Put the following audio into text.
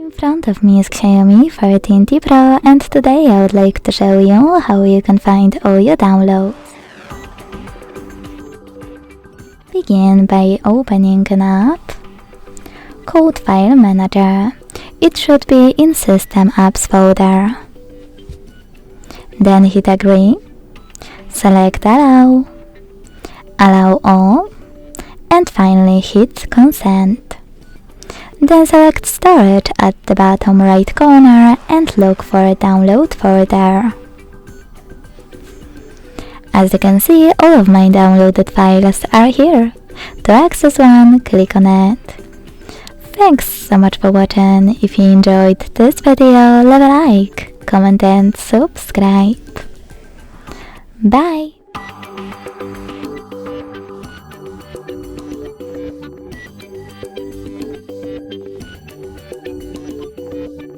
In front of me is Xiaomi 13T Pro, and today I would like to show you how you can find all your downloads. Begin by opening an app called File Manager. It should be in System Apps folder. Then hit Agree, select Allow, Allow All, and finally hit Consent. Then select Storage at the bottom right corner and look for a download folder. As you can see, all of my downloaded files are here. To access one, click on it. Thanks so much for watching. If you enjoyed this video, leave a like, comment and subscribe. Bye!